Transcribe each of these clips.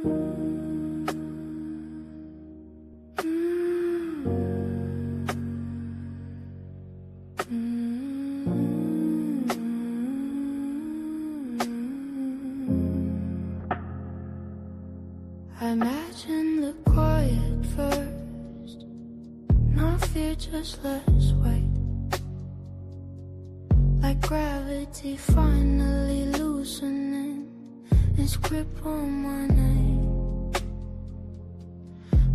I imagine the quiet first, not fear, just less weight. Like gravity finally loosening its grip on my name.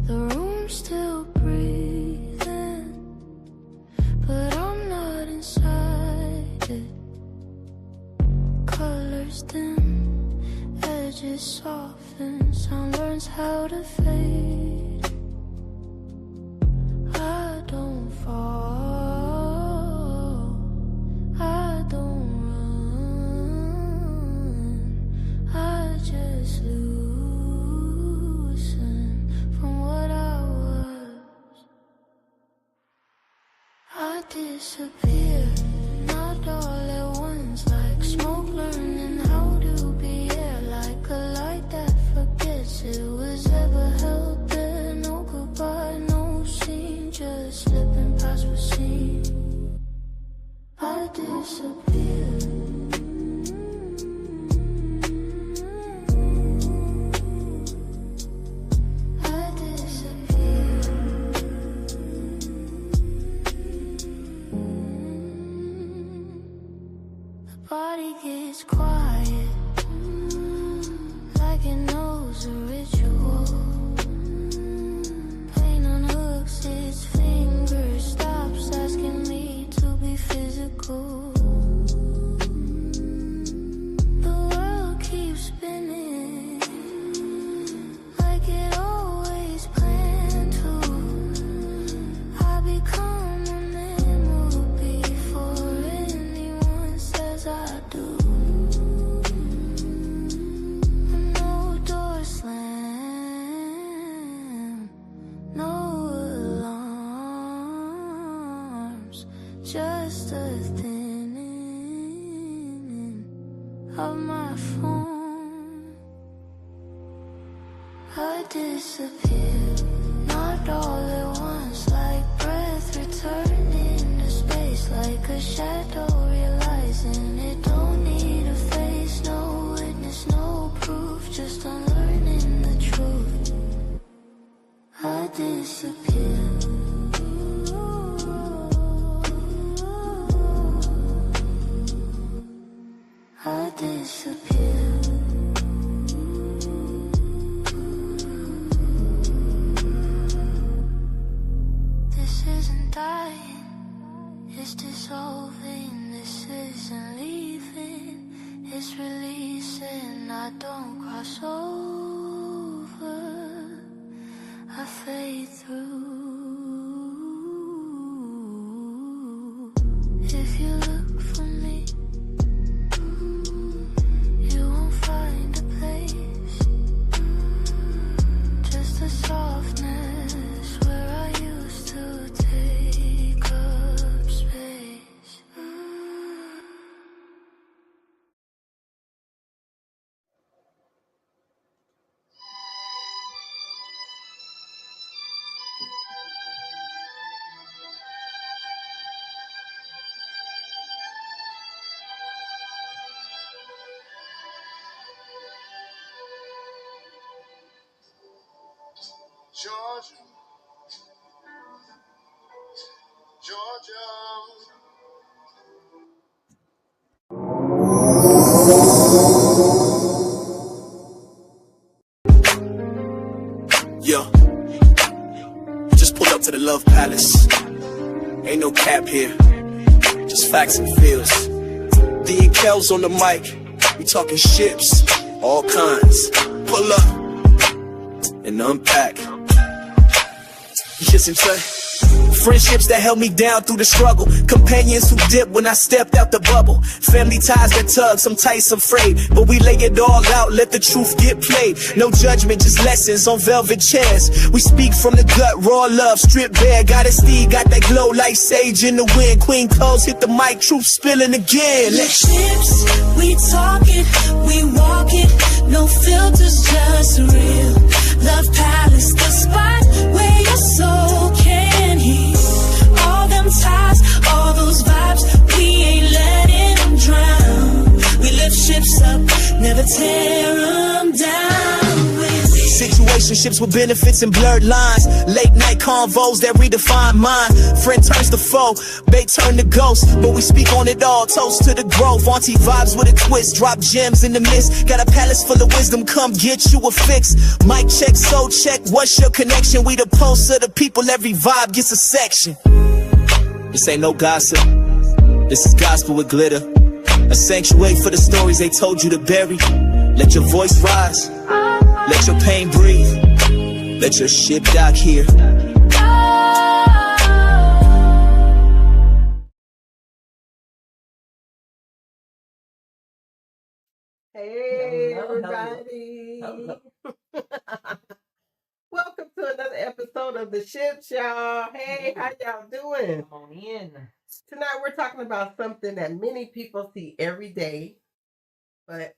The room's still breathing, but I'm not inside it. Colors dim, edges soften, sound learns how to fade. I don't fall, I don't run, I just loosen from what I was. I disappear, not all at once, like smoke learning how to be air, like a light that forgets it was ever held there. No goodbye, no scene, just slipping past what's seen. I disappear. I disappear. The body gets quiet, like it knows a ritual. Pain unhooks its fingers, stops asking me to be physical. The world keeps spinning, like it always planned to. I become a memory before anyone says I do. No door slam, no alarms, just a thinning of my phone. I disappear, not all at once, like breath returning to space, like a shadow realizing it don't need a face, no witness, no proof, just unlearning the truth. I disappear. I disappear. This isn't dying, it's dissolving. This isn't leaving, it's releasing. I don't cross over, I fade through. If you look for me, you won't find a place, just a softness where I used to take up space. Georgia, Georgia. Yeah, just pulled up to the Love Palace. Ain't no cap here, just facts and feels. GoddessDee and Kellz on the mic. We talking ships, all kinds. Pull up and unpack. You hear what I'm saying? Friendships that held me down through the struggle. Companions who dipped when I stepped out the bubble. Family ties that tug, some tight, some frayed. But we lay it all out, let the truth get played. No judgment, just lessons on velvet chairs. We speak from the gut, raw love, stripped bare. GoddessDee got that glow like sage in the wind. Queen Kellz hit the mic, truth spilling again. Ships, we talk it, we walk it. No filters, just real. never tear them down with me. Situationships with benefits and blurred lines. Late night convos that redefine mine. Friend turns to foe, bait turn to ghost. But we speak on it all, toast to the growth. Auntie vibes with a twist, drop gems in the mist. Got a palace full of wisdom, come get you a fix. Mic check, soul check, what's your connection? We the pulse of the people, every vibe gets a section. This ain't no gossip, this is gospel with glitter. A sanctuary for the stories they told you to bury. Let your voice rise, let your pain breathe, let your ship dock here. Hey, Hello, everybody. hello. Welcome to another episode of The Ships, y'all. Hey, how y'all doing? Come on in. Tonight we're talking about something that many people see every day, but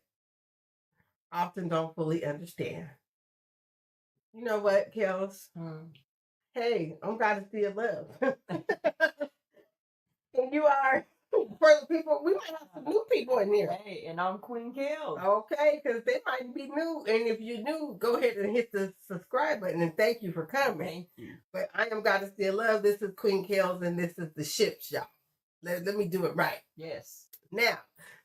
often don't fully understand. You know what, Kellz? Hey, I'm GoddessDee and Love. And you are, for the people, we might have some new people in here. Hey, and I'm Queen Kellz. Okay, because they might be new. And if you're new, go ahead and hit the subscribe button. And thank you for coming. Thank you. But I am GoddessDee and Love. This is Queen Kellz, and this is The Ships, y'all. Let me do it right. Yes. Now,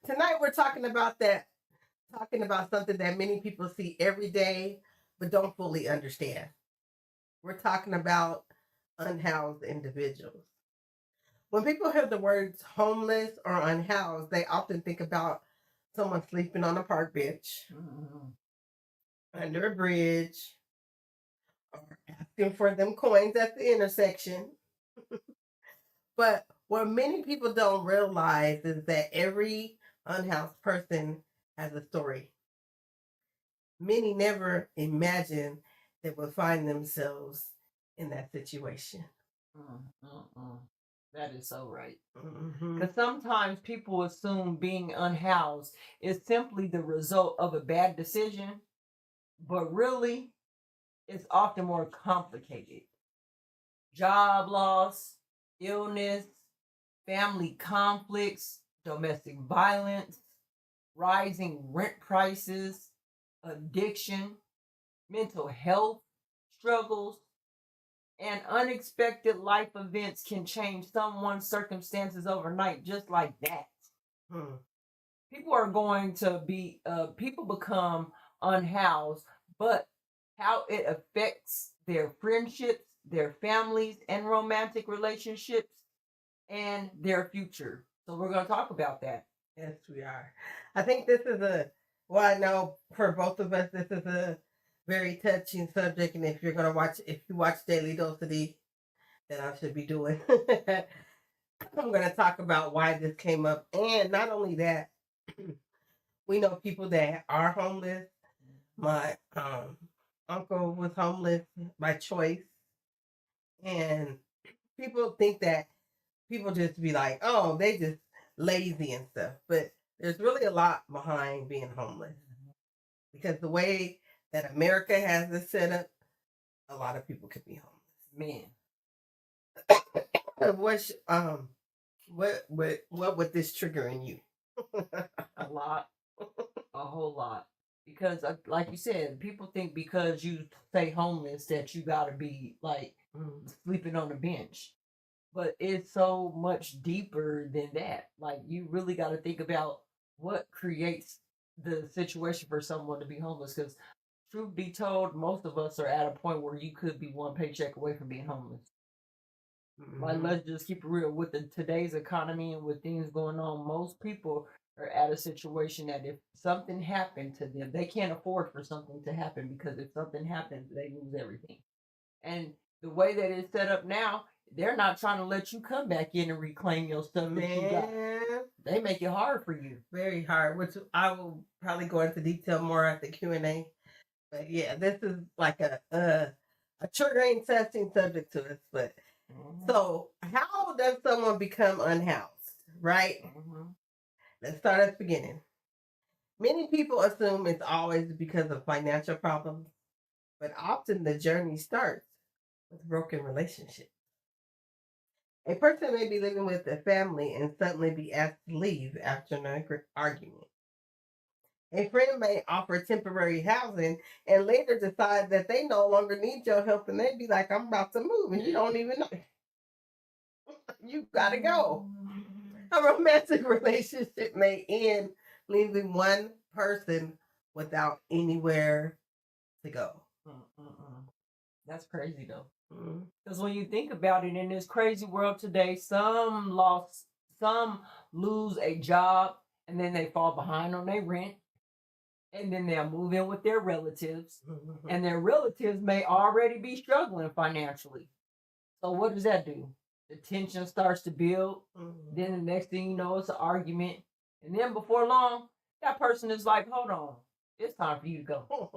tonight we're talking about something that many people see every day, but don't fully understand. We're talking about unhoused individuals. When people hear the words homeless or unhoused, they often think about someone sleeping on a park bench, under a bridge, or asking for them coins at the intersection. But what many people don't realize is that every unhoused person has a story. Many never imagine they would find themselves in that situation. That is so right. Mm-hmm. Because sometimes people assume being unhoused is simply the result of a bad decision, but really, it's often more complicated. Job loss, illness, family conflicts, domestic violence, rising rent prices, addiction, mental health struggles, and unexpected life events can change someone's circumstances overnight, just like that. People are going to be, people become unhoused, but how it affects their friendships, their families, and romantic relationships, and their future. So we're going to talk about that. Yes, we are. I think this is I know for both of us, this is a very touching subject. And if you watch Daily Dosity, that I should be doing, I'm going to talk about why this came up. And not only that, we know people that are homeless. My uncle was homeless by choice. And people think that people just be like, oh, they just lazy and stuff. But there's really a lot behind being homeless. Because the way that America has it set up, a lot of people could be homeless. Man. What would this trigger in you? A lot. A whole lot. Because, like you said, people think because you say homeless that you got to be, like, sleeping on a bench. But it's so much deeper than that. Like, you really got to think about what creates the situation for someone to be homeless. Because, truth be told, most of us are at a point where you could be one paycheck away from being homeless. Like, let's just keep it real. With today's economy and with things going on, most people are at a situation that if something happened to them, they can't afford for something to happen, because if something happens, they lose everything. And the way that it's set up now, they're not trying to let you come back in and reclaim your stuff that you got. They make it hard for you. Very hard, which I will probably go into detail more at the Q&A. But yeah, this is like a triggering, testing subject to us. But so how does someone become unhoused, right? Let's start at the beginning. Many people assume it's always because of financial problems, but often the journey starts with broken relationships. A person may be living with a family and suddenly be asked to leave after an argument. A friend may offer temporary housing and later decide that they no longer need your help, and they be like, I'm about to move, and you don't even know. You gotta go. A romantic relationship may end, leaving one person without anywhere to go. That's crazy though. Mm. Because when you think about it, in this crazy world today, some lose a job and then they fall behind on their rent, and then they'll move in with their relatives, and their relatives may already be struggling financially. So what does that do? The tension starts to build. Then the next thing you know, it's an argument, and then before long, that person is like, "Hold on, it's time for you to go."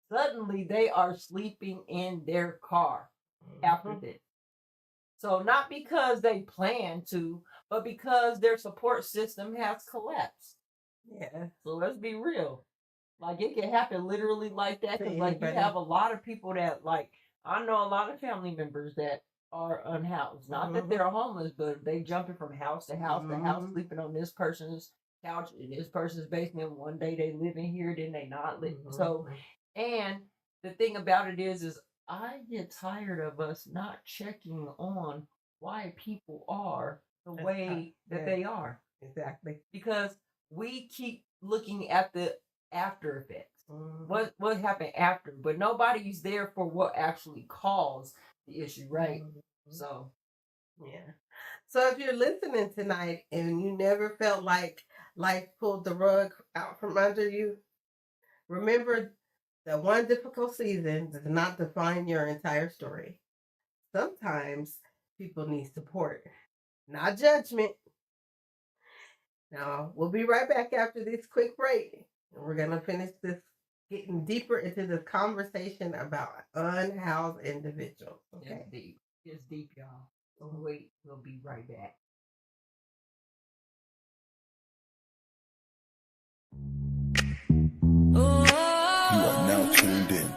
Suddenly, they are sleeping in their car after this. So not because they plan to, but because their support system has collapsed. Yeah. So let's be real. Like, it can happen literally like that. To Because, like, you anybody. have a lot of people that, like, I know a lot of family members that are unhoused. Not that they're homeless, but they jumping from house to house to house, sleeping on this person's couch in this person's basement. One day they live in here, then they not live. So, and the thing about it is I get tired of us not checking on why people are the way that they are. Exactly. Because we keep looking at the after effects. What happened after, but nobody's there for what actually caused the issue, right? So yeah. So if you're listening tonight and you never felt like life pulled the rug out from under you, remember that one difficult season does not define your entire story. Sometimes people need support, not judgment. Now, we'll be right back after this quick break. And we're going to finish this, getting deeper into this conversation about unhoused individuals. Okay? it's deep. It's deep, y'all. Wait, we'll be right back. You are now tuned in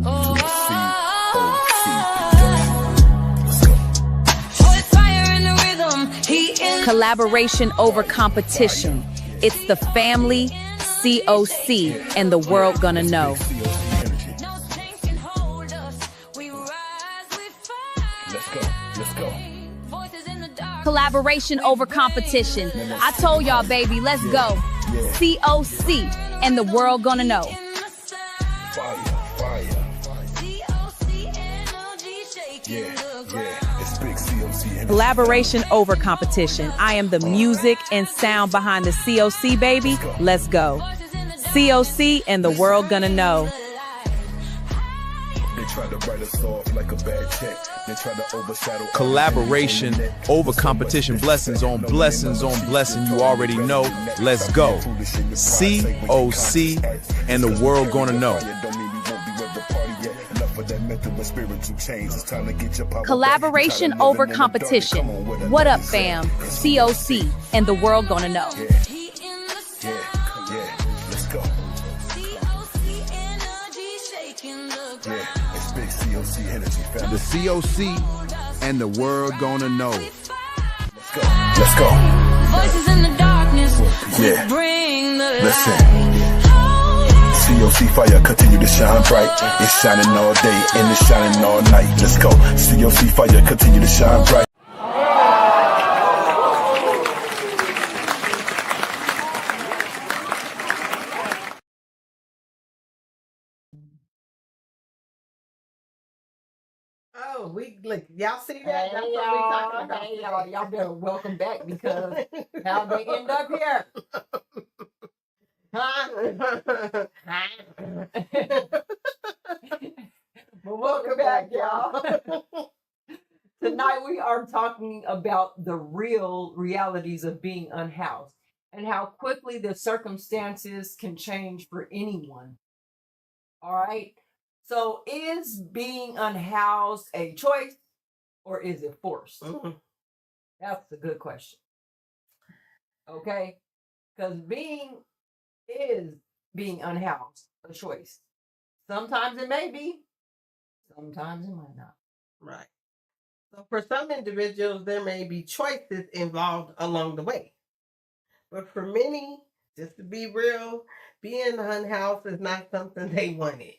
to the COC. Collaboration over competition. It's the family, COC, and the world gonna know. Let's go. Collaboration over competition. I told y'all, baby, let's go. COC, and the world gonna know. Fire. It's big COC. Collaboration over competition. I am the music and sound behind the COC, baby. Let's go. COC, and the world gonna know. They try to write us off like a bad check. They try to overshadow Collaboration over competition. Blessings on blessings on blessing. You already know. Let's go. COC, and the world gonna know. Collaboration over competition. What up, fam? COC, and the world gonna know. Let's go. It's big COC energy, fam. The COC, and the world gonna know. Let's go. Voices in the darkness. Yeah. Bring the Listen. COC fire continue to shine bright. It's shining all day and it's shining all night. Let's go. COC fire continue to shine bright. Oh, we look, y'all see that? That's what we talking about. Hey, y'all better welcome back, because how they end up here? Huh? But welcome back, y'all. Tonight we are talking about the real realities of being unhoused and how quickly the circumstances can change for anyone. All right. So is being unhoused a choice, or is it forced? That's a good question. Okay. Because being unhoused a choice. Sometimes it may be, sometimes it might not. Right. So for some individuals, there may be choices involved along the way. But for many, just to be real, being unhoused is not something they wanted.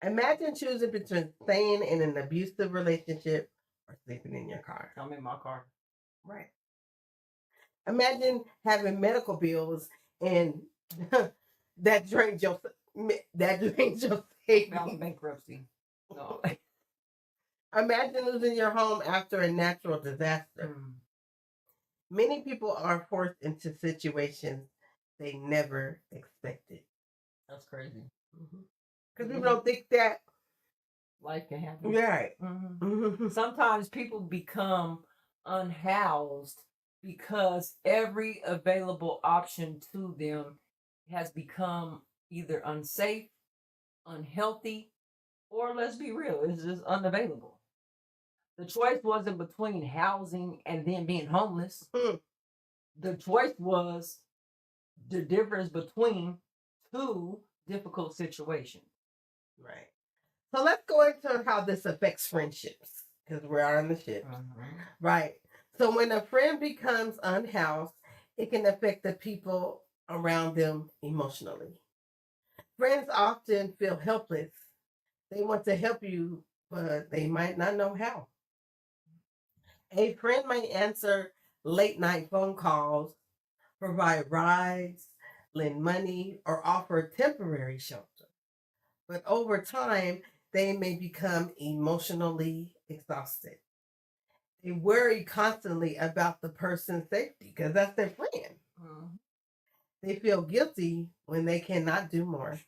Imagine choosing between staying in an abusive relationship or sleeping in your car. I'm in my car. Right. Imagine having medical bills and that drains your savings. Found bankruptcy. No. Imagine losing your home after a natural disaster. Many people are forced into situations they never expected. That's crazy. Because people don't think that life can happen. right. Sometimes people become unhoused because every available option to them has become either unsafe, unhealthy, or let's be real, it's just unavailable. The choice wasn't between housing and then being homeless. The choice was the difference between two difficult situations. Right. So let's go into how this affects friendships, because we're on the ship. Right. So when a friend becomes unhoused, it can affect the people around them emotionally. Friends often feel helpless. They want to help you, but they might not know how. A friend may answer late night phone calls, provide rides, lend money, or offer temporary shelter. But over time, they may become emotionally exhausted. They worry constantly about the person's safety because that's their friend. They feel guilty when they cannot do more.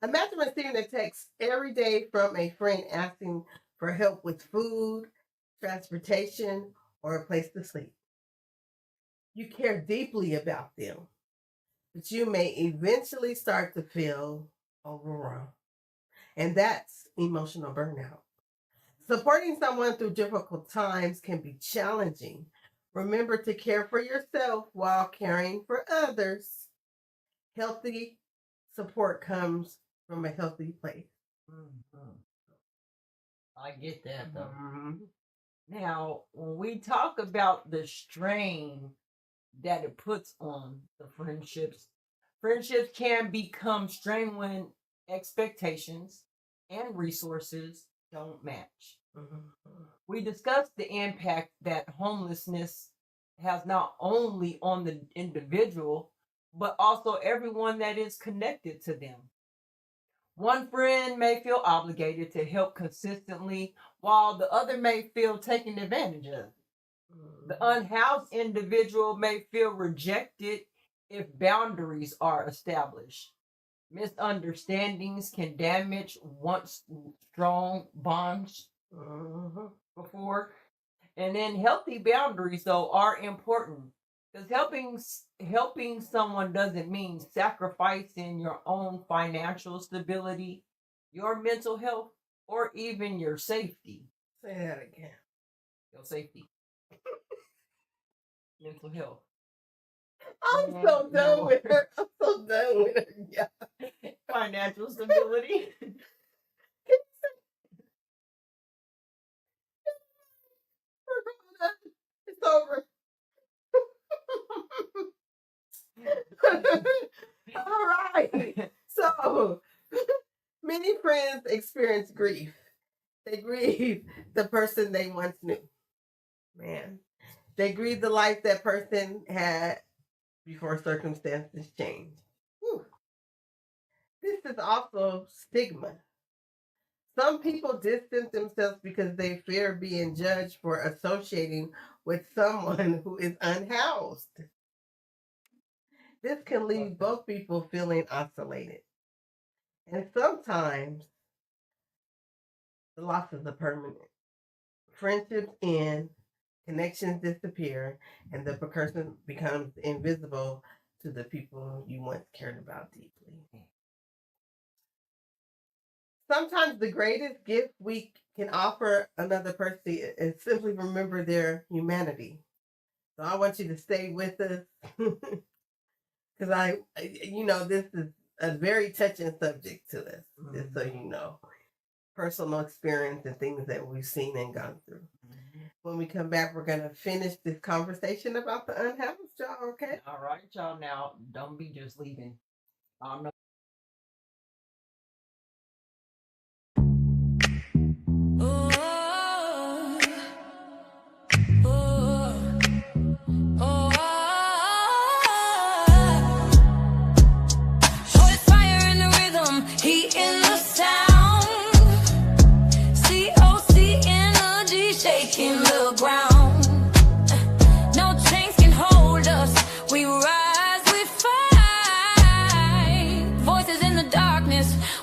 Imagine receiving a text every day from a friend asking for help with food, transportation, or a place to sleep. You care deeply about them, but you may eventually start to feel overwhelmed. And that's emotional burnout. Supporting someone through difficult times can be challenging. Remember to care for yourself while caring for others. Healthy support comes from a healthy place. I get that though. Now, when we talk about the strain that it puts on the friendships can become strained when expectations and resources don't match. We discussed the impact that homelessness has not only on the individual, but also everyone that is connected to them. One friend may feel obligated to help consistently, while the other may feel taken advantage of. The unhoused individual may feel rejected if boundaries are established. Misunderstandings can damage once strong bonds before. And then healthy boundaries, though, are important because helping someone doesn't mean sacrificing your own financial stability, your mental health, or even your safety. Say that again. Your safety. Mental health. I'm so done with her. I'm so done with her. Yeah. Financial stability. It's over. All right. So many friends experience grief. They grieve the person they once knew. Man. They grieve the life that person had before circumstances changed. Whew. This is also stigma. Some people distance themselves because they fear being judged for associating with someone who is unhoused. This can leave both people feeling isolated. And sometimes the losses are permanent. Friendships end, connections disappear, and the person becomes invisible to the people you once cared about deeply. Sometimes the greatest gift we can offer another person is simply remember their humanity. So I want you to stay with us because this is a very touching subject to us, just so you know. personal experience and things that we've seen and gone through. When we come back, we're going to finish this conversation about the unhoused, y'all, okay? All right, y'all. Now, don't be just leaving. I don't know.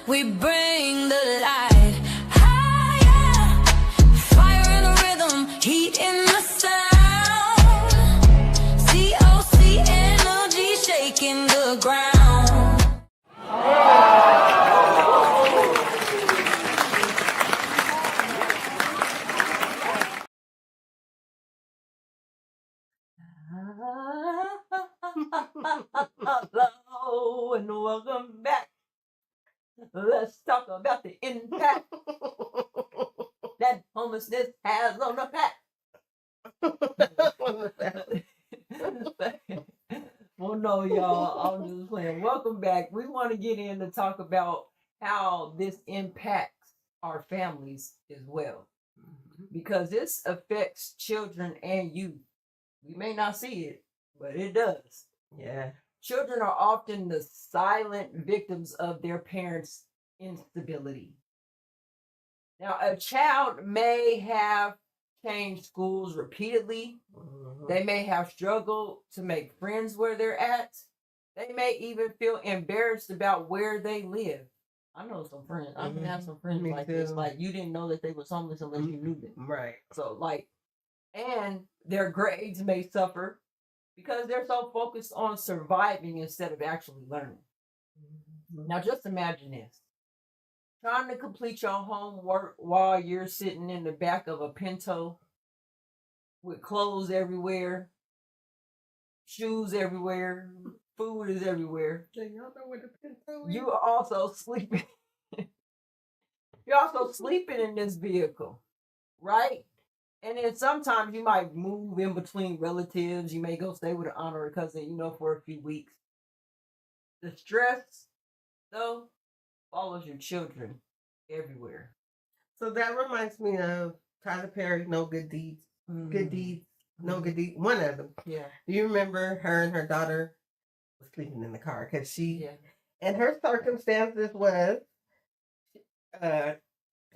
We bring the light higher, fire in the rhythm, heat in the sound. COC energy shaking the ground. Hello and welcome back. Let's talk about the impact that homelessness has on the pack. Well, no, y'all, I'm just playing. Welcome back. We want to get in to talk about how this impacts our families as well. Because this affects children and youth. We may not see it, but it does. Yeah. Children are often the silent victims of their parents' instability. Now, a child may have changed schools repeatedly. They may have struggled to make friends where they're at. They may even feel embarrassed about where they live. I know some friends. I can have some friends like this. Like, you didn't know that they was homeless unless you knew them. Right. So, and their grades may suffer because they're so focused on surviving instead of actually learning. Now, just imagine this. Trying to complete your homework while you're sitting in the back of a Pinto with clothes everywhere, shoes everywhere, food is everywhere. Y'all know what a Pinto is? You are also sleeping. You're also sleeping in this vehicle, right? And then sometimes you might move in between relatives. You may go stay with an aunt or a cousin, for a few weeks. The stress, though, follows your children everywhere. So that reminds me of Tyler Perry, No Good Deeds. Good Deeds, No Good Deeds. One of them. Yeah. Do you remember her and her daughter was sleeping in the car? Because and her circumstances was,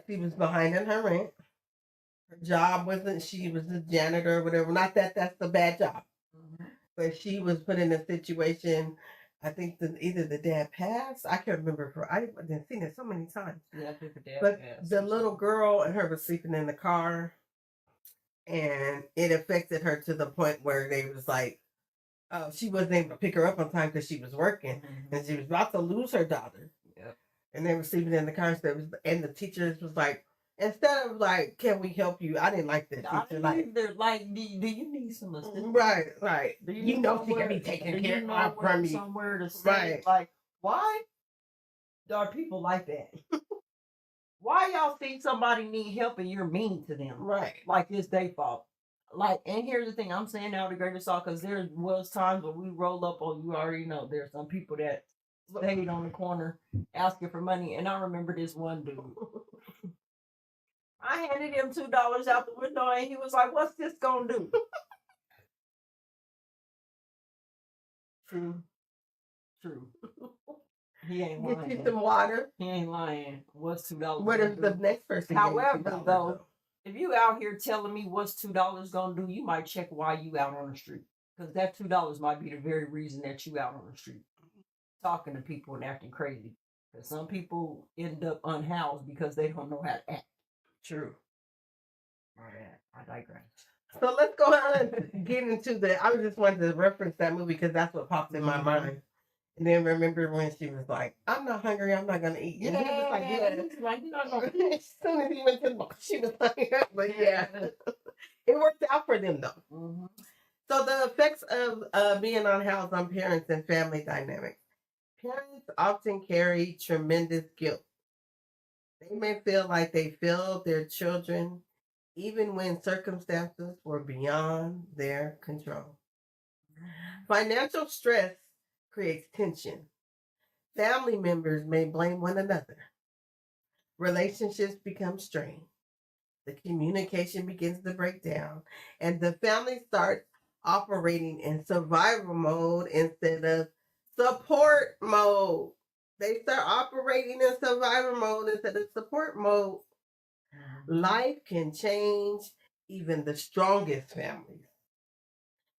she was behind in her rent. Her job wasn't, she was a janitor or whatever. Not that that's a bad job. But she was put in a situation, I think either the dad passed. I can't remember. I've seen it so many times. Yeah, I think the dad But passed. the little girl and her was sleeping in the car. And it affected her to the point where they was like, she wasn't able to pick her up on time because she was working. And she was about to lose her daughter. Yep. And they were sleeping in the car. And the teachers was like, instead of like, can we help you? I didn't like that. I didn't like, do you need some assistance? Right. Do You know she can be taken care of from you. Somewhere to stay. Right. Like, why are people like that? Why y'all see somebody need help and you're mean to them? Right. Like it's their fault. And here's the thing, I'm saying now the greatest all because there was times when we roll up on, you already know, there's some people that stayed on the corner asking for money. And I remember this one dude. I handed him $2 out the window and he was like, what's this gonna do? True. He ain't lying. Get you some water. He ain't lying. What's $2? What if the next person? However, though, if you out here telling me what's $2 gonna do, you might check why you out on the street. Because that $2 might be the very reason that you out on the street. Talking to people and acting crazy. Because some people end up unhoused because they don't know how to act. True. All right, I digress. So let's go on and get into I just wanted to reference that movie because that's what popped in my mind. And then remember when she was like, I'm not hungry, I'm not going to eat. And he was like, yeah. You're not gonna eat. As soon as he went to the box, she was like, but yeah. It worked out for them though. So the effects of being unhoused on parents and family dynamics. Parents often carry tremendous guilt. They may feel like they failed their children even when circumstances were beyond their control. Financial stress creates tension. Family members may blame one another. Relationships become strained. The communication begins to break down, and the family starts operating in survival mode instead of support mode. They start operating in survival mode instead of support mode. Life can change even the strongest families.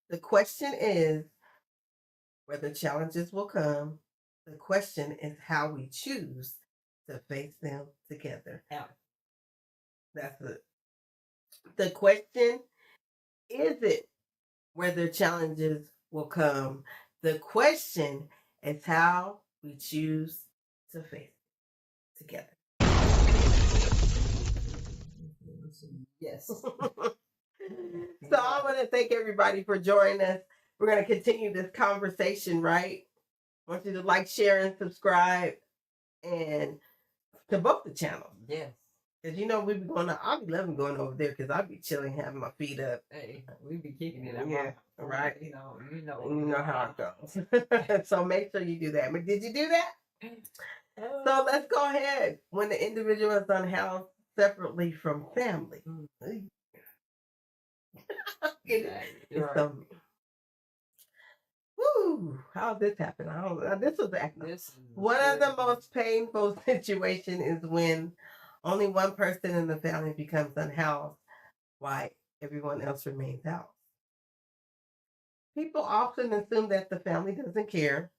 The question is whether challenges will come. The question is how we choose to face them together. Yeah. That's it. The question isn't whether challenges will come. The question is how we choose to face it together. Yes. So I want to thank everybody for joining us. We're going to continue this conversation, right? I want you to like, share, and subscribe, and to both the channels. Yes. Because you know we be going to, I'll be loving going over there because I'll be chilling, having my feet up. Hey, we be kicking it. Yeah, right. You know You know how it goes. So make sure you do that. But did you do that? So let's go ahead. When the individual is unhoused separately from family. Woo! How did this happen? I don't know. This was one of the most painful situations is when only one person in the family becomes unhoused while everyone else remains out. People often assume that the family doesn't care,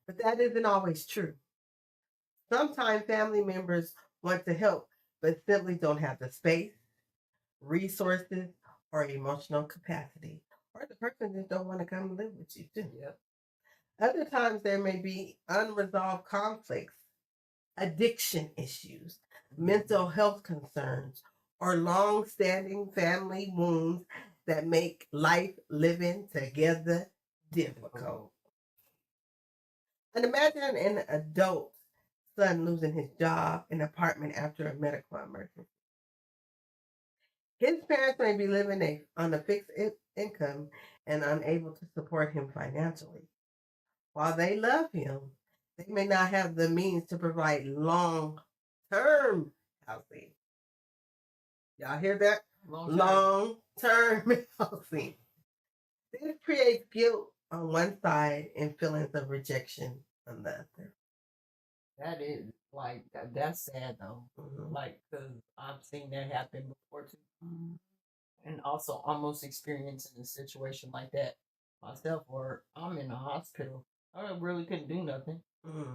but that isn't always true. Sometimes family members want to help, but simply don't have the space, resources, or emotional capacity. Or the person just don't want to come live with you too. Yep. Other times there may be unresolved conflicts, addiction issues, mental health concerns, or long-standing family wounds that make life living together difficult. And imagine an adult son losing his job and apartment after a medical emergency. His parents may be living on a fixed income and unable to support him financially. While they love him, they may not have the means to provide long-term housing. Y'all hear that? Long-term housing. This creates guilt on one side and feelings of rejection on the other. That is that's sad though. Like, because I've seen that happen before too. And also almost experiencing a situation like that myself where I'm in the hospital. I really couldn't do nothing.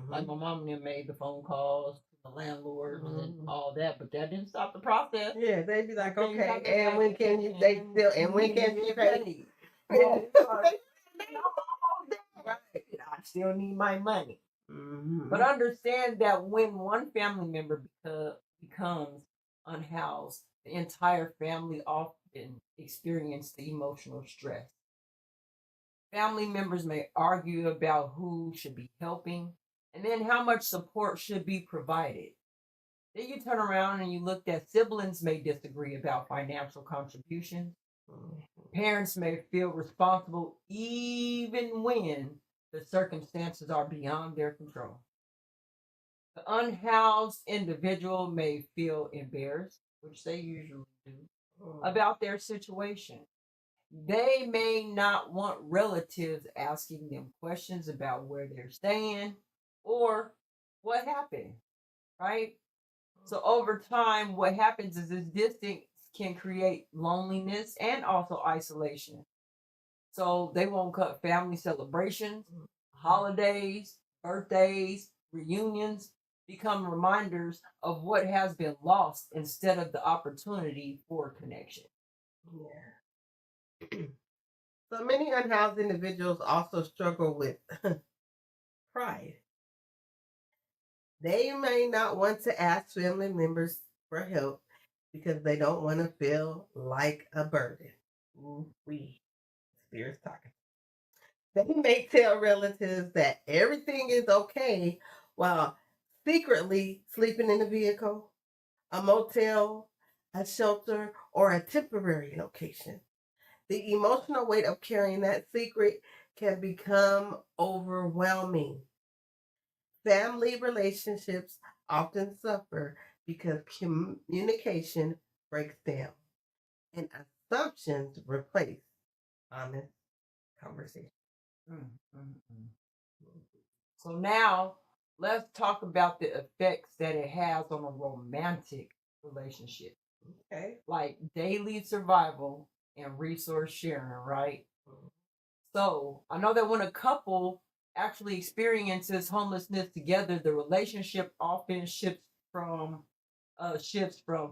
Like my mom and them made the phone calls to the landlords and all that, but that didn't stop the process. Yeah, they'd be like, okay, and when can you, they still, and when can you pay? Yeah. I still need my money. But understand that when one family member becomes unhoused, the entire family often experience the emotional stress. Family members may argue about who should be helping and then how much support should be provided. Then you turn around and you look at siblings may disagree about financial contributions. Parents may feel responsible even when the circumstances are beyond their control. The unhoused individual may feel embarrassed, which they usually do, about their situation. They may not want relatives asking them questions about where they're staying or what happened, right? So over time, what happens is this distance can create loneliness and also isolation. So they won't cut family celebrations, holidays, birthdays, reunions, become reminders of what has been lost instead of the opportunity for connection. Yeah. So many unhoused individuals also struggle with pride. They may not want to ask family members for help because they don't want to feel like a burden. Spirits talking. They may tell relatives that everything is okay while secretly sleeping in a vehicle, a motel, a shelter, or a temporary location. The emotional weight of carrying that secret can become overwhelming. Family relationships often suffer because communication breaks down and assumptions replace honest conversation. Mm, mm, mm. So now let's talk about the effects that it has on a romantic relationship, Okay. like daily survival and resource sharing, right? So I know that when a couple actually experiences homelessness together, the relationship often shifts from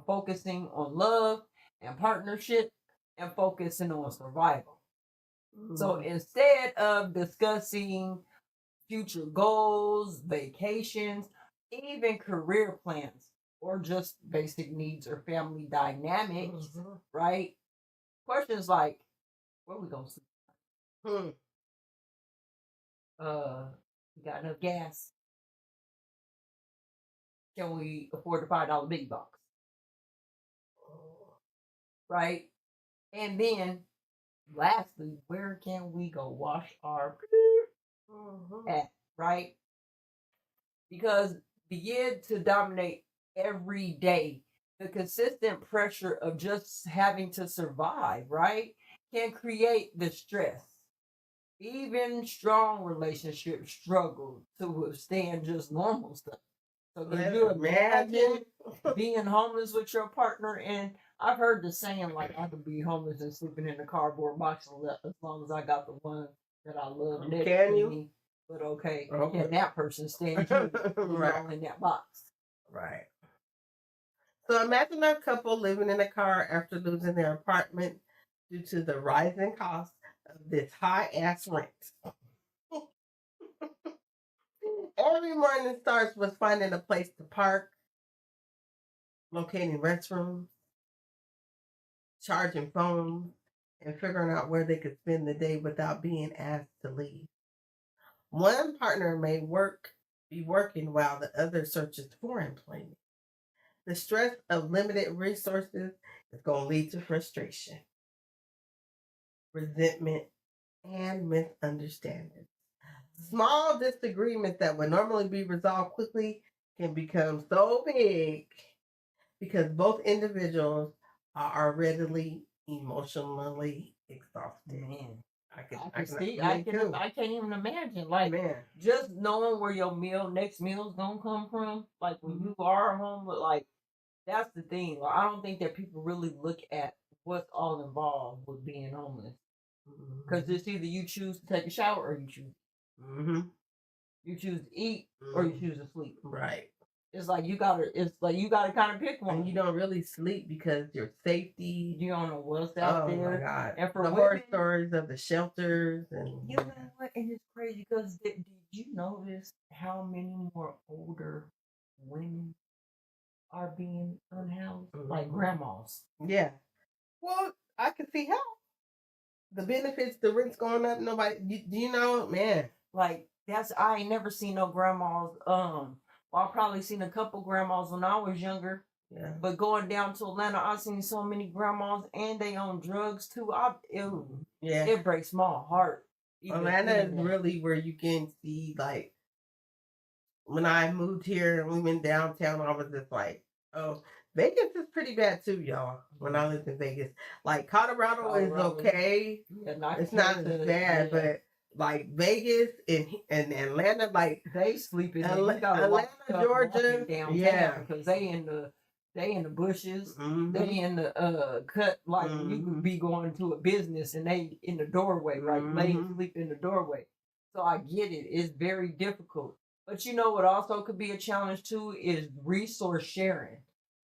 focusing on love and partnership and focusing on survival. So instead of discussing future goals, vacations, even career plans, or just basic needs or family dynamics, right? Questions like, where we gonna sleep? Hmm. We got enough gas? Can we afford the $5 big box? Right? And then lastly, where can we go wash our at? Right? Because begin to dominate every day. The consistent pressure of just having to survive, right, can create the stress. Even strong relationships struggle to withstand just normal stuff. So can you imagine being homeless with your partner? And I've heard the saying, like, I could be homeless and sleeping in a cardboard box as long as I got the one that I love next to me. But okay, can that person stand you all in that box? Right. So imagine a couple living in a car after losing their apartment due to the rising cost of this high ass rent. Every morning starts with finding a place to park, locating restrooms, charging phones, and figuring out where they could spend the day without being asked to leave. One partner may be working while the other searches for employment. The stress of limited resources is going to lead to frustration, resentment, and misunderstanding. Small disagreements that would normally be resolved quickly can become so big because both individuals are already emotionally exhausted. Man, I can't even imagine. Like, just knowing where your next meal's gonna come from. Like when you are home, like that's the thing. Like, I don't think that people really look at what's all involved with being homeless. Because it's either you choose to take a shower or you choose. You choose to eat or you choose to sleep. Right. It's like you gotta kind of pick one. And you don't really sleep because your safety. You don't know what's out there. Oh my God. And for the women, horror stories of the shelters and you know what? And it's crazy because did you notice how many more older women are being unhoused? Like grandmas. Yeah. Well, I can see how. The benefits, the rent's going up. Nobody, do you know, man? Like I ain't never seen no grandmas. Well, I probably seen a couple grandmas when I was younger. Yeah. But going down to Atlanta, I've seen so many grandmas and they on drugs too. It breaks my heart. Atlanta is really where you can see, like, when I moved here and we went downtown, I was just like, oh, Vegas is pretty bad too, y'all. When I lived in Vegas, like Colorado is okay. Yeah, it's not as bad, but like Vegas and Atlanta, like they sleep in Atlanta, Georgia, downtown because they in the bushes, they in the cut. Like you could be going to a business and they in the doorway, right? Laying sleep in the doorway. So I get it. It's very difficult. But you know what also could be a challenge too is resource sharing.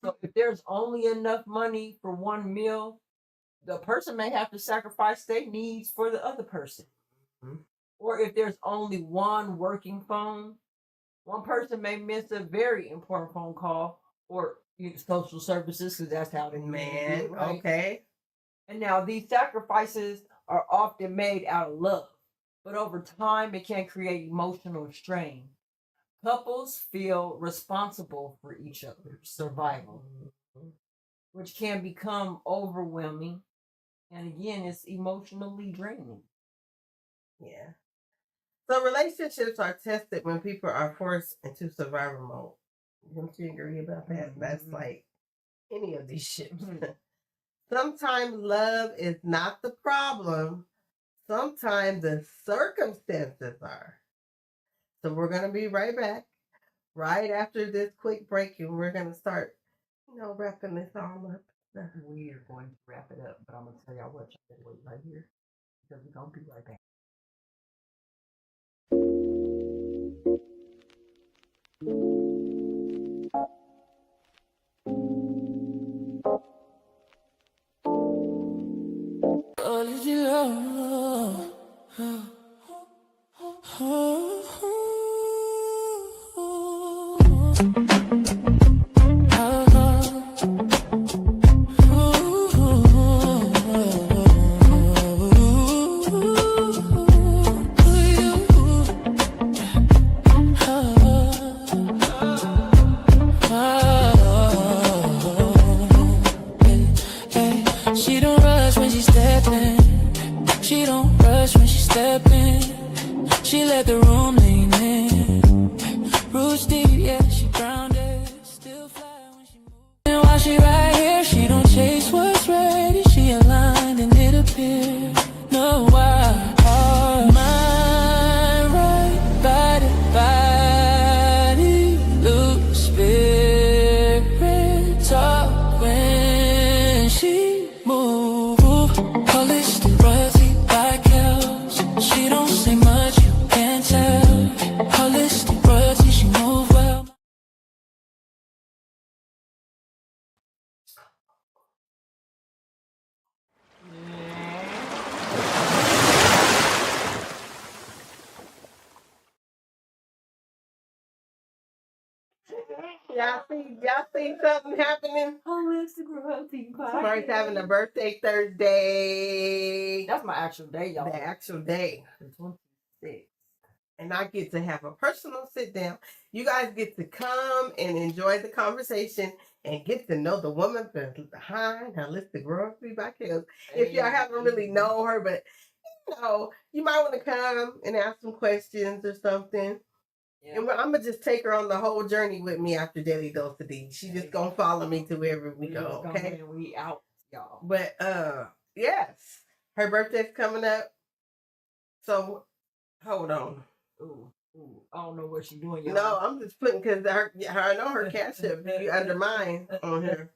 So if there's only enough money for one meal, the person may have to sacrifice their needs for the other person. Or if there's only one working phone, one person may miss a very important phone call or social services because that's how they man. Right? Okay. And now these sacrifices are often made out of love, but over time it can create emotional strain. Couples feel responsible for each other's survival, which can become overwhelming. And again, it's emotionally draining. Yeah. So relationships are tested when people are forced into survival mode. Don't you agree about that? That's like any of these ships. Sometimes love is not the problem. Sometimes the circumstances are. So we're going to be right back, right after this quick break, and we're going to start, wrapping this all up. We are going to wrap it up, but I'm going to tell y'all what y'all wait right here, because we're going to be right back. She don't rush when she stepping. She don't rush when she stepping. She let the room lean in. Roots deep, yeah, she grounded. Still fly when she moves. And while she right here, she don't chase what's ready. She aligned and it appears. No, why? Mind right, body, loose spirit, talk when she move. Holistic royalty by Kellz. She don't say much, you can't tell. Holistic royalty, she move well. Y'all see something happening? Holistic royalty Somebody's having a birthday Thursday. That's my actual day, y'all. The actual day. The 26th. And I get to have a personal sit down. You guys get to come and enjoy the conversation and get to know the woman behind Holistic Royalty by Kellz. If y'all haven't really known her, but you might want to come and ask some questions or something. Yeah. And I'm going to just take her on the whole journey with me after Daily Dose of D. She just going to follow me to wherever we go, okay? We out, y'all. But, yes. Her birthday's coming up. So, hold on. Ooh, I don't know what she's doing, y'all. No, I'm just putting, because I know her cash up be under mine on here.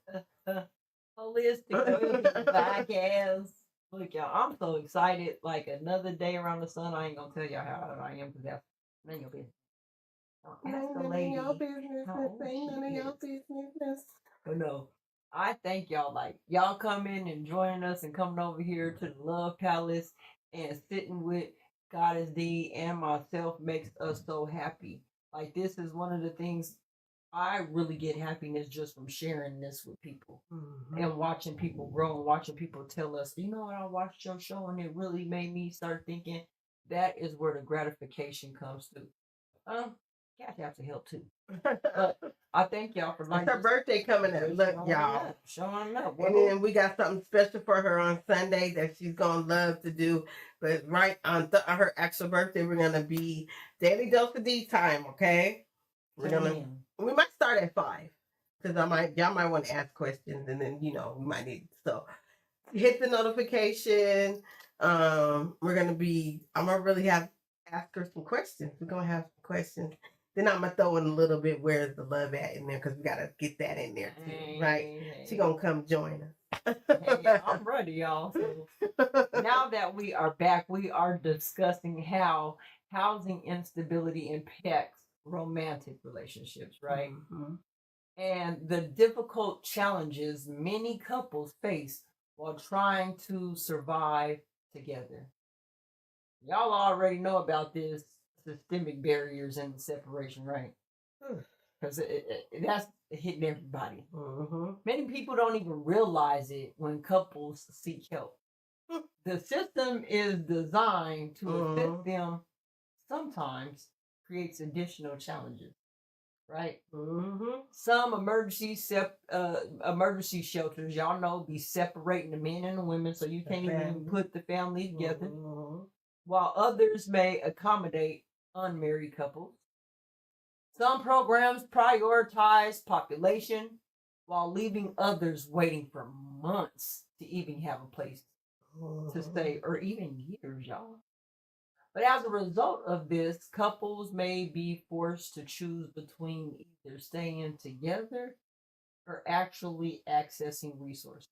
Holistic podcast. Look, y'all, I'm so excited. Like another day around the sun. I ain't going to tell y'all how I am, because that's none of your business. Ask the lady. None of your business. But no, I thank y'all. Like, y'all coming and joining us and coming over here to the Love Palace and sitting with GoddessDee and myself makes us so happy. Like, this is one of the things I really get happiness just from sharing this with people and watching people grow and watching people tell us, you know what, I watched your show and it really made me start thinking. That is where the gratification comes to. Cash have to help too. But I thank y'all for it's her birthday coming up. Look, y'all. Showing up. And then we got something special for her on Sunday that she's going to love to do. But right on her actual birthday, we're going to be Daily Dose of D time, okay? We might start at 5. Because y'all might want to ask questions and then, we might need so hit the notification. I'm going to really ask her some questions. We're going to have some questions. Then I'm going to throw in a little bit where's the love at in there because we got to get that in there too, right? She going to come join us. I'm ready, y'all. So now that we are back, we are discussing how housing instability impacts romantic relationships, right? And the difficult challenges many couples face while trying to survive together. Y'all already know about this systemic barriers and separation, right? Because that's hitting everybody. Many people don't even realize it when couples seek help. The system is designed to assist them sometimes, creates additional challenges, right? Mm-hmm. Some emergency shelters, y'all know, be separating the men and the women, so you can't even put the family together. Mm-hmm. While others may accommodate unmarried couples. Some programs prioritize population while leaving others waiting for months to even have a place to stay, or even years, y'all. But as a result of this, couples may be forced to choose between either staying together or actually accessing resources.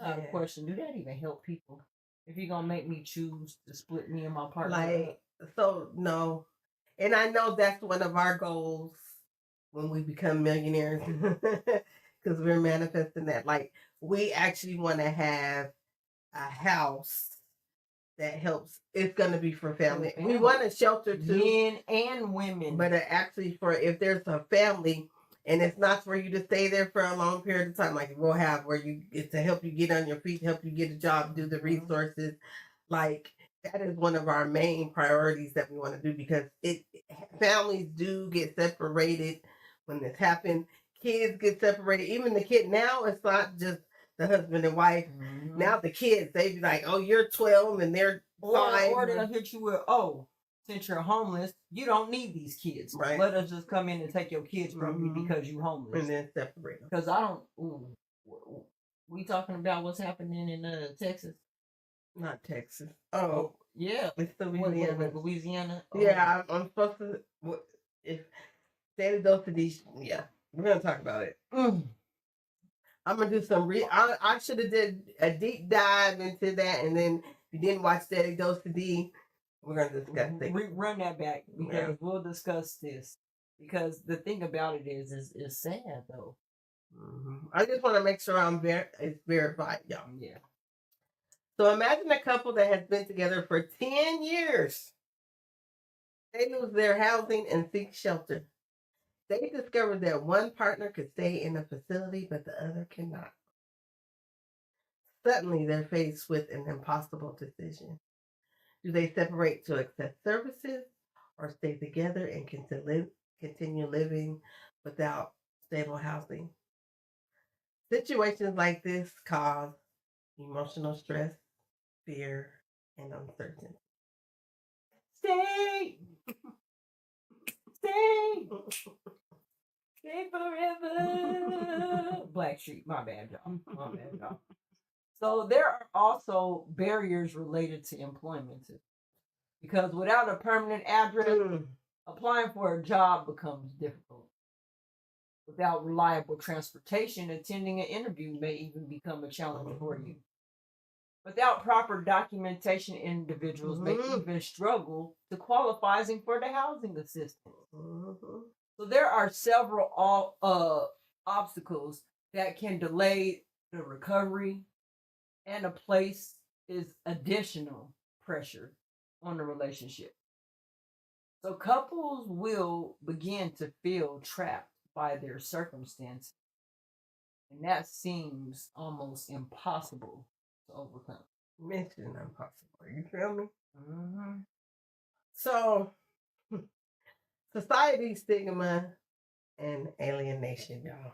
I have a question. Do that even help people? If you're going to make me choose to split me and my partner up? No. And I know that's one of our goals when we become millionaires, because we're manifesting that. Like, we actually want to have a house that helps. It's going to be for family. We want a shelter too, men and women, but actually for if there's a family, and it's not for you to stay there for a long period of time, like we'll have where it's to help you get on your feet, help you get a job, do the resources. Like, that is one of our main priorities that we want to do, because families do get separated when this happens. Kids get separated. Even the kid now, it's not just the husband and wife. Mm-hmm. Now the kids, they be like, "Oh, you're 12 and they're 5." Or they'll hit you with, "Oh, since you're homeless, you don't need these kids. Right. Let us just come in and take your kids from you because you're homeless." And then separate them. Because I don't. We talking about what's happening in Texas? Not Texas. Oh, yeah. It's Louisiana. Louisiana. Oh. Yeah, I'm supposed to. If Daddy goes to these, yeah, we're gonna talk about it. I'm gonna do some I should have did a deep dive into that, and then if you didn't watch Daddy Goes to D, we're gonna discuss it. Run that back, because we'll discuss this. Because the thing about it is sad though. Mm-hmm. I just want to make sure it's verified, y'all. Yeah. So imagine a couple that has been together for 10 years. They lose their housing and seek shelter. They discovered that one partner could stay in a facility, but the other cannot. Suddenly, they're faced with an impossible decision. Do they separate to access services, or stay together and continue living without stable housing? Situations like this cause emotional stress, fear, and uncertainty. Stay! Stay! Stay forever. Blackstreet, my bad, y'all. So there are also barriers related to employment, because without a permanent address, applying for a job becomes difficult. Without reliable transportation, attending an interview may even become a challenge for you. Without proper documentation, individuals may even struggle to qualifying for the housing assistance. So there are several obstacles that can delay the recovery, and a place is additional pressure on the relationship. So couples will begin to feel trapped by their circumstances, and that seems almost impossible to overcome. Mission impossible. You feel me? Mm-hmm. So, society stigma and alienation, y'all.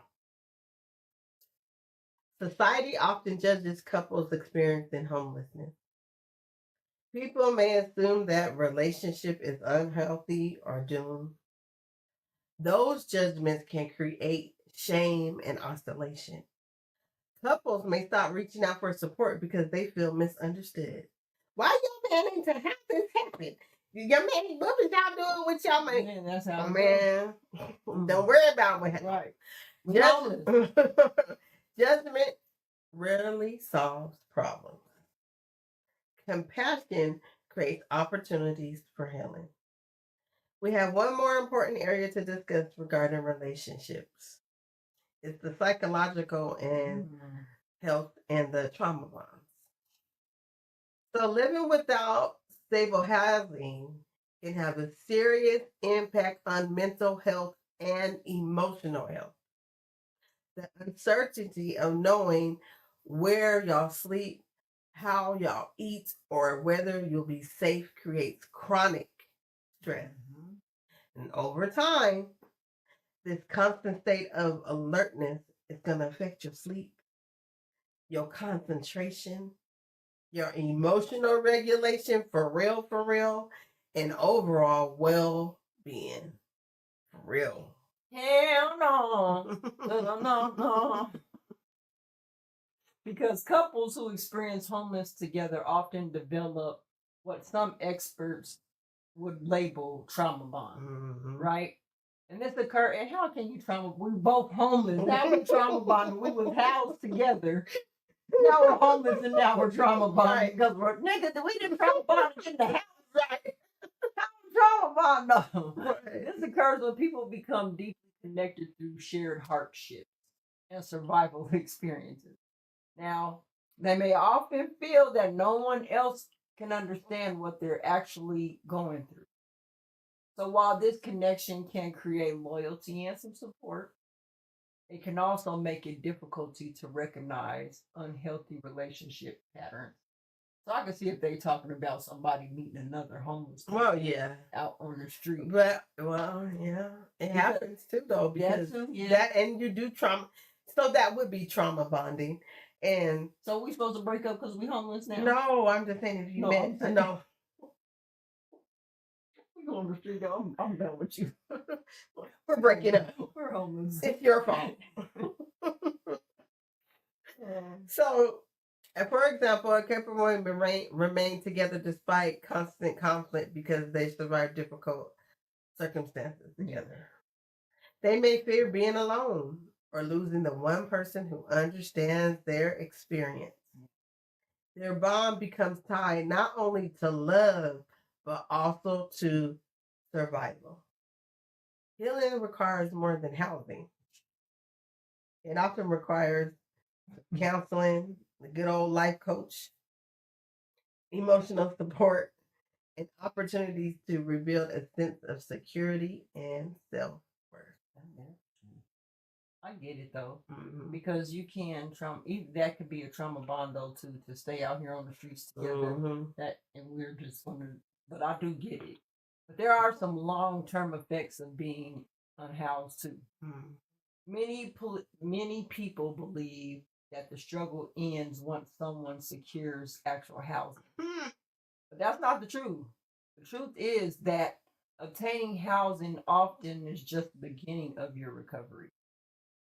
Society often judges couples experiencing homelessness. People may assume that relationship is unhealthy or doomed. Those judgments can create shame and isolation. Couples may stop reaching out for support because they feel misunderstood. Why y'all planning to have this happen? Your man, what was y'all doing with y'all man? Man, that's how don't worry about what happened. Right. Judgment rarely solves problems. Compassion creates opportunities for healing. We have one more important area to discuss regarding relationships. It's the psychological and health and the trauma bonds. So living without stable housing can have a serious impact on mental health and emotional health. The uncertainty of knowing where y'all sleep, how y'all eat, or whether you'll be safe creates chronic stress. And over time, this constant state of alertness is going to affect your sleep, your concentration, your emotional regulation, for real, and overall well-being, for real. Hell no. No. Because couples who experience homelessness together often develop what some experts would label trauma bond, right? And this occurred, and how can you trauma? We both homeless. Now we trauma bonded. We was housed together. Now we're homeless and now we're trauma bonded because we're niggas. We didn't trauma bond in the house, right? Trauma bond, no. Right. This occurs when people become deeply connected through shared hardships and survival experiences. Now, they may often feel that no one else can understand what they're actually going through. So while this connection can create loyalty and some support, it can also make it difficulty to recognize unhealthy relationship patterns. So I can see if they're talking about somebody meeting another homeless person. Well, yeah, out on the street. But yeah, it happens too, though, because that and you do trauma. So that would be trauma bonding. And so we supposed to break up because we homeless now? No, I'm just saying if you meant no. We go on the street. I'm done with you. We're breaking up. We're homeless. It's your fault. So, for example, a couple remain together despite constant conflict because they survive difficult circumstances together. They may fear being alone or losing the one person who understands their experience. Their bond becomes tied not only to love, but also to survival. Healing requires more than housing. It often requires counseling, a good old life coach, emotional support, and opportunities to rebuild a sense of security and self-worth. I get it though, because you can that could be a trauma bond though too, to stay out here on the streets together. That and we're just but I do get it. But there are some long-term effects of being unhoused too. Many people believe that the struggle ends once someone secures actual housing, but that's not the truth. The truth is that obtaining housing often is just the beginning of your recovery.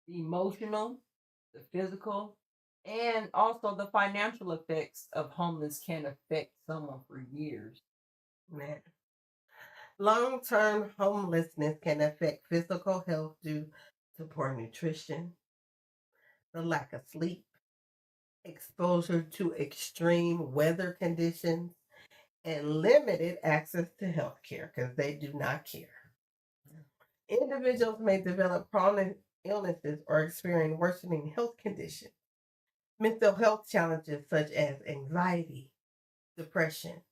The emotional, the physical, and also the financial effects of homelessness can affect someone for years. Man. Long-term homelessness can affect physical health due to poor nutrition, the lack of sleep, exposure to extreme weather conditions, and limited access to health care because they do not care. Individuals may develop chronic illnesses or experience worsening health conditions. Mental health challenges such as anxiety, depression,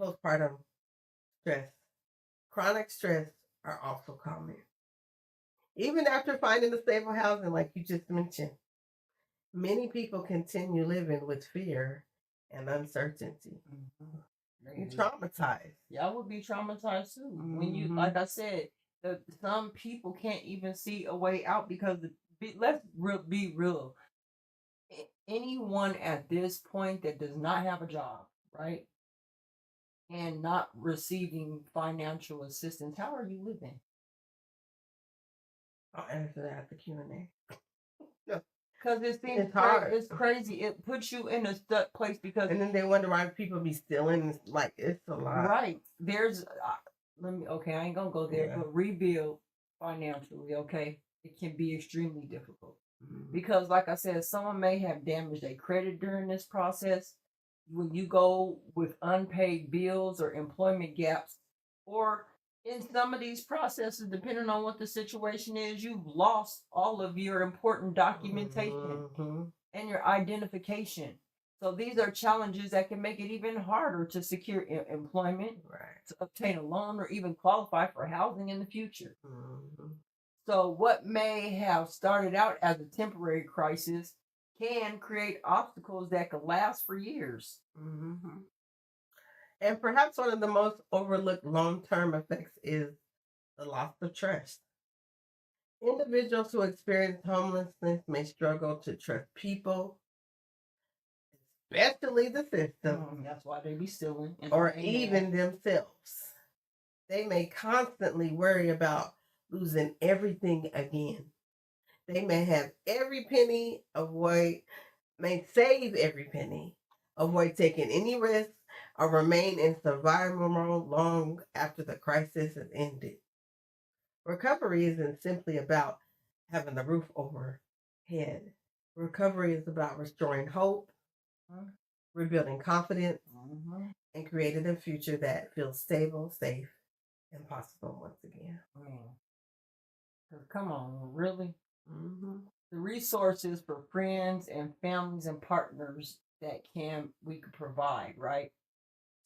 postpartum stress, chronic stress are also common. Even after finding a stable housing, like you just mentioned, many people continue living with fear and uncertainty. You're traumatized. Yeah, I would be traumatized too. When you, like I said, some people can't even see a way out because let's be real. Anyone at this point that does not have a job, right, and not receiving financial assistance, how are you living? I'll answer that at the Q&A. Because it seems hard. It's crazy. It puts you in a stuck place because... And then they wonder why people be stealing. Like, it's a lot. Right. There's... okay, I ain't going to go there, but rebuild financially, okay? It can be extremely difficult. Because, like I said, someone may have damaged their credit during this process. When you go with unpaid bills or employment gaps, or in some of these processes, depending on what the situation is, you've lost all of your important documentation and your identification. So these are challenges that can make it even harder to secure employment, to obtain a loan, or even qualify for housing in the future. So what may have started out as a temporary crisis can create obstacles that could last for years. And perhaps one of the most overlooked long-term effects is the loss of trust. Individuals who experience homelessness may struggle to trust people, especially the system, That's why they be stealing. or even themselves. They may constantly worry about losing everything again. They may have every penny, may save every penny, avoid taking any risks, or remain in survival mode long after the crisis has ended. Recovery isn't simply about having the roof overhead. Recovery is about restoring hope, rebuilding confidence, and creating a future that feels stable, safe, and possible once again. Come on, really? The resources for friends and families and partners that we could provide, right?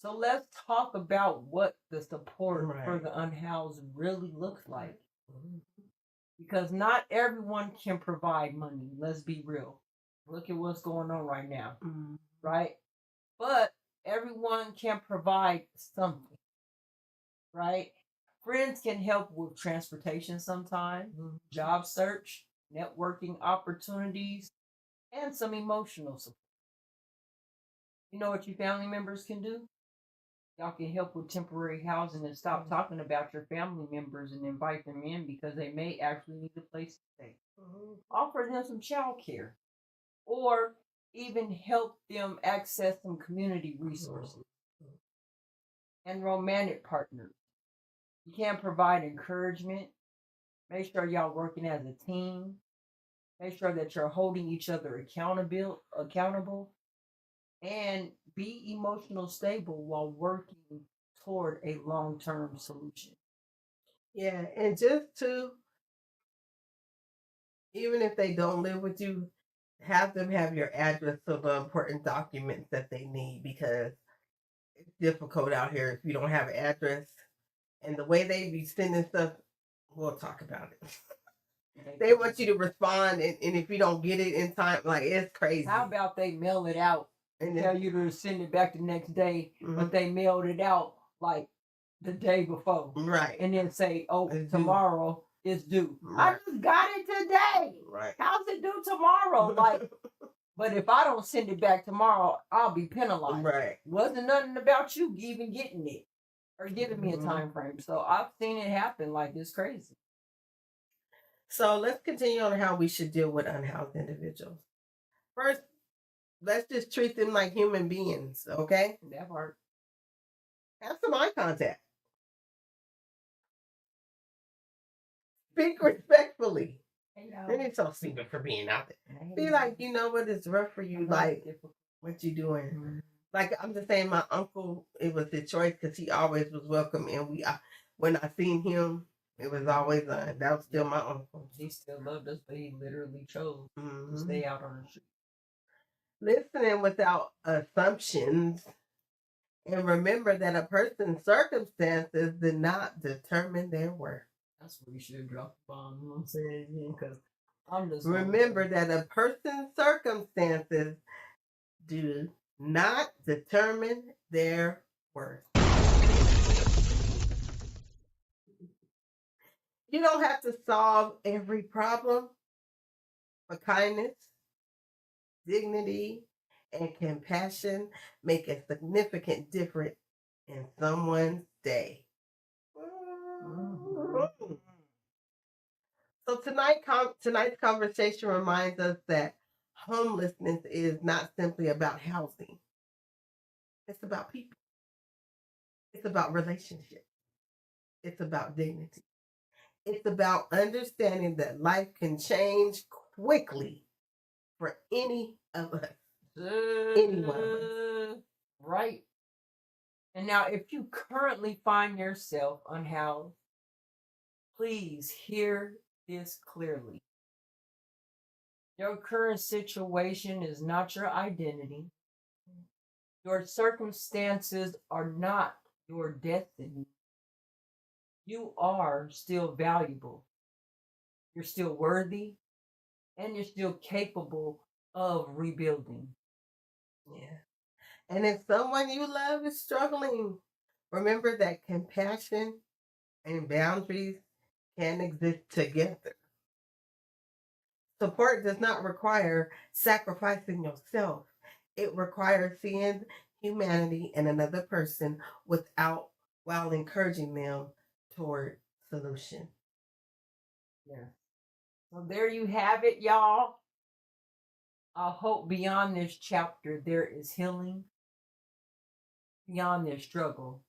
So let's talk about what the support for the unhoused really looks like. Because not everyone can provide money. Let's be real. Look at what's going on right now, right? But everyone can provide something, right? Friends can help with transportation sometimes, job search, networking opportunities, and some emotional support. You know what your family members can do? Y'all can help with temporary housing and stop talking about your family members and invite them in because they may actually need a place to stay. Offer them some child care or even help them access some community resources and romantic partners. You can provide encouragement. Make sure y'all working as a team. Make sure that you're holding each other accountable, and be emotional stable while working toward a long-term solution. Yeah, and just to, even if they don't live with you, have them have your address for the important documents that they need, because it's difficult out here if you don't have an address. And the way they be sending stuff, we'll talk about it. They want you to respond, and if you don't get it in time, like, it's crazy. How about they mail it out and tell you to send it back the next day, but they mailed it out like the day before. Right. And then say, oh, it's tomorrow it's due. Right. I just got it today. Right. How's it due tomorrow? Like, but if I don't send it back tomorrow, I'll be penalized. Right. Wasn't nothing about you even getting it or giving me a time frame. So I've seen it happen. Like, it's crazy. So let's continue on how we should deal with unhoused individuals. First, let's just treat them like human beings, okay? That part. Have some eye contact. Speak respectfully. And it's so stupid for being out there. Be like, you know what, it's rough for you, like, what you doing? Like, I'm just saying, my uncle, it was his choice because he always was welcome. And when I seen him, it was always, that was still my uncle. He still loved us, but he literally chose to stay out on the street. Listening without assumptions, and remember that a person's circumstances did not determine their worth. That's where you should drop the bomb. You know what I'm saying? Because I'm just remember that a person's circumstances do not determine their worth. You don't have to solve every problem, but kindness, dignity, and compassion make a significant difference in someone's day. So tonight's conversation reminds us that homelessness is not simply about housing. It's about people. It's about relationships. It's about dignity. It's about understanding that life can change quickly for any of us. Any one of us. Right. And now, if you currently find yourself unhoused, please hear this clearly. Your current situation is not your identity. Your circumstances are not your destiny. You are still valuable. You're still worthy, and you're still capable of rebuilding. Yeah. And if someone you love is struggling, remember that compassion and boundaries can exist together. Support does not require sacrificing yourself. It requires seeing humanity in another person while encouraging them toward solution. Yeah. So there you have it, y'all. I hope beyond this chapter there is healing. Beyond this struggle,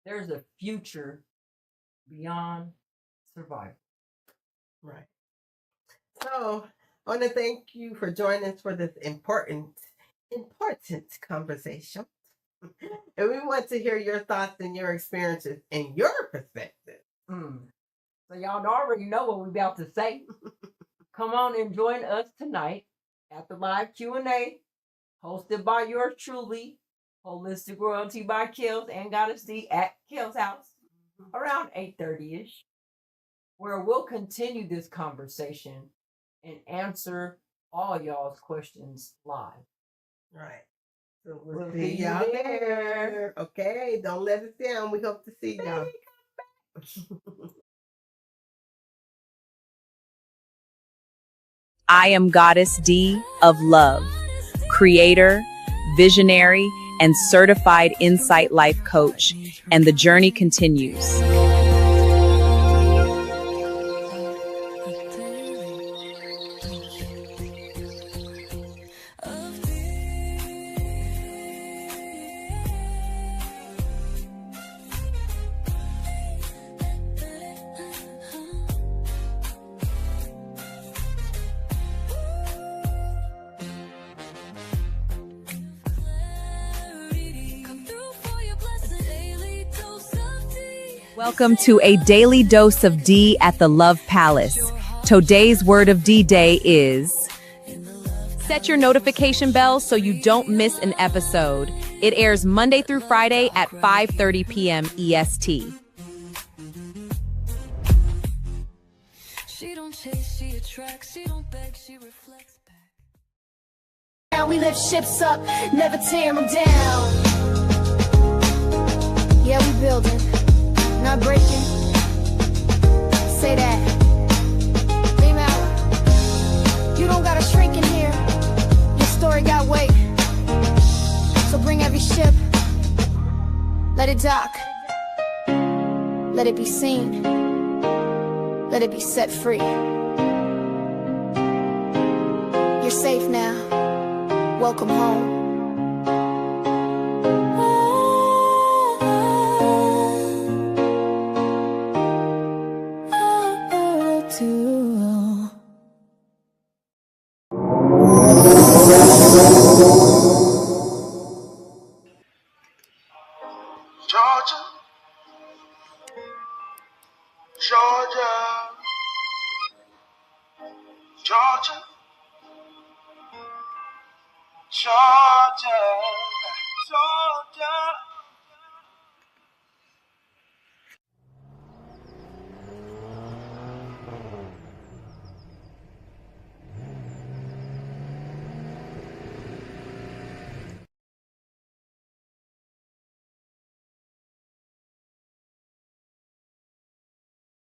there's a future beyond survival. Right. So I want to thank you for joining us for this important conversation. And we want to hear your thoughts and your experiences and your perspective. So y'all already know what we're about to say. Come on and join us tonight at the live Q&A hosted by yours truly, Holistic Royalty by Kellz and GoddessDee at Kellz House around 8:30ish, where we'll continue this conversation and answer all y'all's questions live. Right. So we'll see y'all there. Okay, don't let us down. We hope to see y'all. I am Goddess D of Love, creator, visionary, and certified insight life coach, and the journey continues. Welcome to a daily dose of D at the Love Palace. Today's word of D-Day is... Set your notification bell so you don't miss an episode. It airs Monday through Friday at 5:30 p.m. EST. She don't chase, she attracts, she don't beg, she reflects back. We lift ships up, never tear them down. Yeah, we building, not breaking. Say that. Female, you don't gotta shrink in here. Your story got weight. So bring every ship. Let it dock. Let it be seen. Let it be set free. You're safe now. Welcome home. Georgia, Georgia, Georgia, Georgia, Georgia.